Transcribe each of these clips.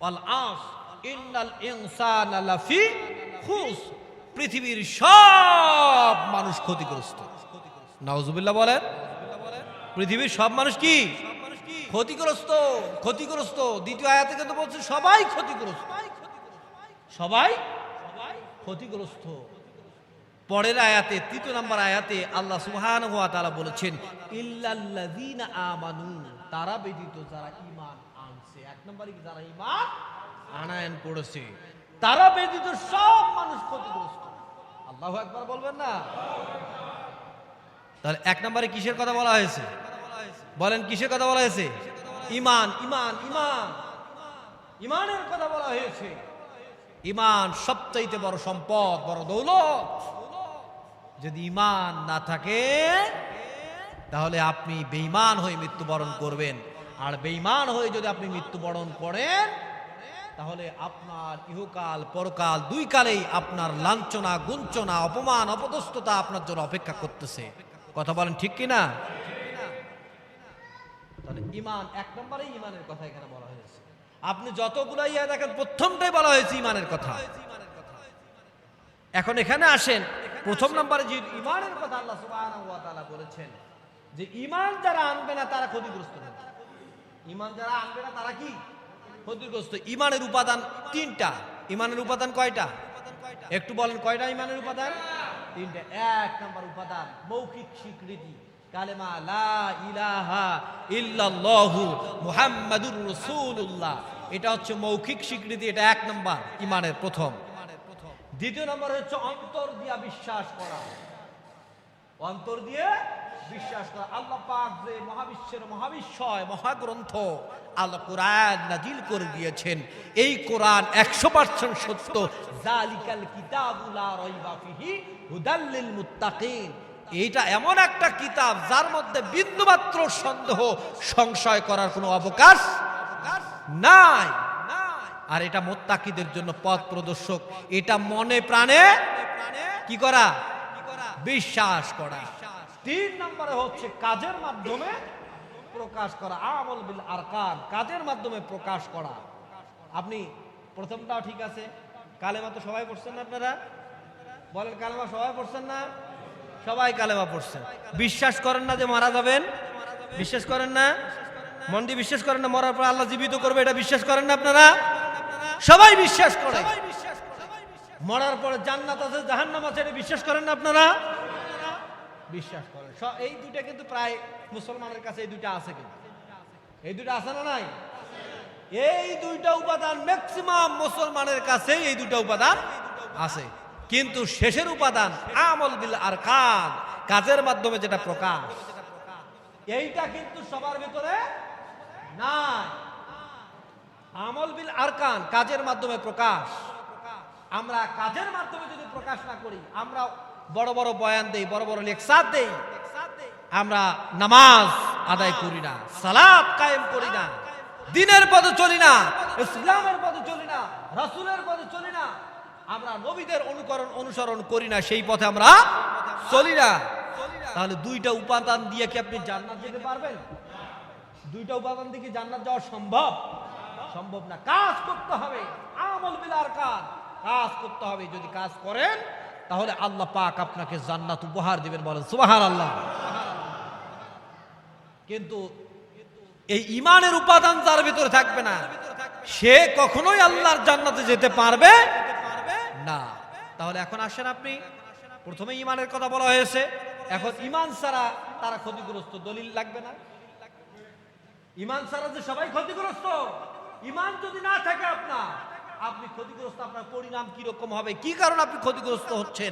ওয়াল আস ইন্নাল ইনসানা লাফি খুসর, পৃথিবীর সব মানুষ ক্ষতিগ্রস্ত। নাউজুবিল্লাহ বলেন। পৃথিবীর সব মানুষ কি ক্ষতিগ্রস্ত? ক্ষতিগ্রস্ত। দ্বিতীয় আয়াতে কিন্তু বলছে সবাই ক্ষতিগ্রস্ত, সবাই ক্ষতিগ্রস্ত। পরের আয়াতে, তৃতীয় নম্বর আয়াতে আল্লাহ সুবহানাহু ওয়া তাআলা বলেছেন ইল্লাল্লাযীনা আমানু, তারা ব্যতীত যারা ঈমান আনছে। এক নম্বরে যারা ঈমান আনয়ন করেছে, তারা ব্যতীত সব মানুষ ক্ষতিগ্রস্ত। আল্লাহু আকবার বলবেন না? তাহলে এক নম্বরে কিসের কথা বলা হয়েছে? বলেন কিসের কথা বলা হয়েছে? ঈমান। ঈমান ঈমান ঈমানের কথা বলা হয়েছে। ঈমান সবচাইতে বড় সম্পদ, বড় দৌলত। যদি ঈমান না থাকে তাহলে আপনি বেঈমান হয়ে মৃত্যুবরণ করবেন। আর বেঈমান হয়ে যদি আপনি মৃত্যুবরণ করেন তাহলে আপনার ইহকাল পরকাল দুই কালেই আপনার লাঞ্ছনা, গুঞ্চনা, অপমান, অপদস্থতা আপনার জন্য অপেক্ষা করতেছে। কথা বলেন ঠিক কিনা? তাহলে ঈমান, এক নম্বরে ঈমানের কথা এখানে বলা হয়েছে। আপনি যতগুলো ইয়া দেখেন প্রথমটাই বলা হয়েছে ঈমানের কথা। এখন এখানে আসেন, প্রথম নম্বরে যে ঈমানের কথা আল্লাহ সুবহানাহু ওয়া তাআলা বলেছেন যে ঈমান যারা আনবে না তারা ক্ষতিগ্রস্ত হবে। ঈমান যারা আনবে না তারা কি ক্ষতিগ্রস্ত। ঈমানের উপাদান তিনটা। ঈমানের উপাদান কয়টা? একটু বলেন কয়টা ঈমানের উপাদান? তিনটা। এক নম্বর উপাদান মৌখিক স্বীকৃতি, কালেমা লা ইলাহা ইল্লাল্লাহু মুহাম্মাদুর রাসূলুল্লাহ। এটা হচ্ছে মৌখিক স্বীকৃতি, এটা এক নম্বর ঈমানের প্রথম। দ্বিতীয় নম্বর হচ্ছে অন্তর দিয়ে বিশ্বাস করা। অন্তর দিয়ে বিশ্বাস করা আল্লাহ পাক যে মহাবিশ্বের মহাবিশ্বয় মহাগ্রন্থ আল কোরআন নাজিল করে দিয়েছেন, এই কোরআন 100% সত্য। জালিকাল কিতাবু লা রাইবা ফিহি হুদাল লিল মুত্তাকিন। এইটা এমন একটা কিতাব যার মধ্যে বিন্দুমাত্র সন্দেহ সংশয় করার কোনো অবকাশ নাই। আর এটা মুত্তাকিদের জন্য পথ প্রদর্শক। এটা মনে প্রাণে কি করা? বিশ্বাস করা। তিন নম্বরে হচ্ছে কাজের মাধ্যমে প্রকাশ করা, আমল বিল আরকান, কাজের মাধ্যমে প্রকাশ করা। আপনি প্রথমটাও ঠিক আছে, কালেমা তো সবাই পড়ছেন না? আপনারা বলেন কালেমা সবাই পড়ছেন না? সবাই কালেমা পড়ছেন। বিশ্বাস করেন না যে মারা যাবেন? বিশ্বাস করেন না? মন দিয়ে বিশ্বাস করেন না মরার পর আল্লাহ জীবিত করবে? এটা বিশ্বাস করেন না আপনারা? সবাই বিশ্বাস করে। মরার পরে জান্নাত আছে, জাহান্নাম আছে, এটা বিশ্বাস করেন না আপনারা? বিশ্বাস করেন। এই দুইটা কিন্তু প্রায় মুসলমানের কাছে এই দুইটা আছে। কিন্তু এই দুইটা আছে না নাই? এই দুইটা উপাদান ম্যাক্সিমাম মুসলমানের কাছে এই দুইটা উপাদান আছে। কিন্তু শেষের উপাদান আমল বিল আরকান, কাজের মাধ্যমে যেটা প্রকাশ, এইটা কিন্তু সবার ভিতরে নাই। আমল বিল আরকান, কাজের মাধ্যমে প্রকাশ। আমরা কাজের মাধ্যমে যদি প্রকাশ না করি, আমরা বড় বড় বয়ান দেই, বড় বড় লেকচার দেই, আমরা নামাজ আদায় করি না, সালাত কায়েম করি না, দ্বীনের পথে চলি না, ইসলামের পথে চলি না, রাসূলের পথে চলি না, আমরা নবীদের অনুসরণ করি না, সেই পথে আমরা চলি না, তাহলে দুইটা উপাদান দিয়ে কি আপনি জান্নাত যেতে পারবেন? দুইটা উপাদান দিয়ে কি জান্নাত যাওয়া সম্ভব? সম্ভব না। কাজ করতে হবে, আমল বিল আরকান, কাজ করতে হবে। যদি কাজ করেন তাহলে আল্লাহ পাক আপনাকে জান্নাত উপহার দিবেন। বলেন সুবহানাল্লাহ। কিন্তু এই ঈমানের উপাদান যার ভিতরে থাকবে না, সে কখনোই আল্লাহর জান্নাতে যেতে পারবে না। তাহলে এখন আসেন, আপনি প্রথমে ঈমানের কথা বলা হয়েছে, এখন ঈমান ছাড়া তারা ক্ষতিগ্রস্ত, দলিল লাগবে না? ঈমান ছাড়া যে সবাই ক্ষতিগ্রস্ত, ঈমান যদি না থাকে আপনি ক্ষতিগ্রস্ত, আপনার পরিণাম কি রকম হবে, কি কারণে আপনি ক্ষতিগ্রস্ত হচ্ছেন,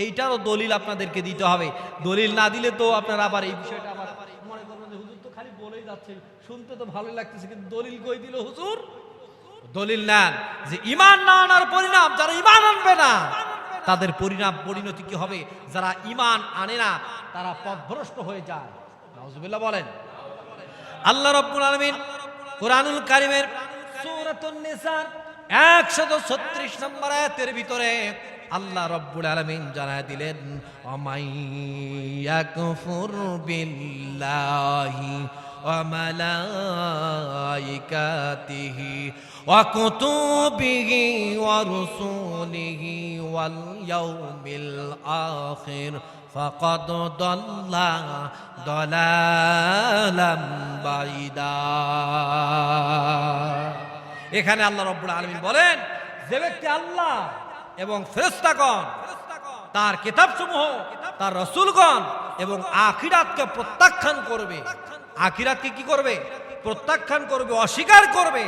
এইটারও দলিল আপনাদেরকে দিতে হবে। দলিল না দিলে তো আপনারা আবার এই বিষয়টা আবার মনে করবেন যে হুজুর তো খালি বলেই যাচ্ছে, শুনতে তো ভালোই লাগতেছে, কিন্তু দলিল কই দিল হুজুর? দলিল নেন যে ঈমান না আনার পরিণাম, যারা ঈমান আনবে না তাদের পরিণতি কি হবে? যারা ঈমান আনে না তারা পথভ্রষ্ট হয়ে যায়। নাউজুবিল্লাহ বলেন। আল্লাহ রাব্বুল আলামিন কুরআনুল কারীমের সূরাতুন নিসা 136 নম্বর আয়াতের ভিতরে আল্লাহ রাব্বুল আলামিন জানায় দিলেন, ওয়া মাইয়াকুফুর বিল্লাহি ওয়া মালাইকাতিহি ওয়া কুতুবিহি ওয়া রুসুলিহি ওয়াল ইয়াউমিল আখির ফাকাদ দাল্লা দালালাম বাইদা। এখানে আল্লাহ রাব্বুল আলামিন বলেন, যে ব্যক্তি আল্লাহ এবং ফেরেশতাগণ, তার কিতাবসমূহ, তার রাসূলগণ এবং আখিরাতকে প্রত্যাখ্যান করবে, আখিরাতকে কি করবে? প্রত্যাখ্যান করবে, অস্বীকার করবে,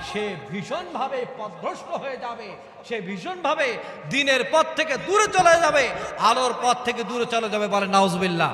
সে ভীষণভাবে পথভ্রষ্ট হয়ে যাবে, সে ভীষণভাবে দ্বীনের পথ থেকে দূরে চলে যাবে, আলোর পথ থেকে দূরে চলে যাবে। বলে নাউজুবিল্লাহ।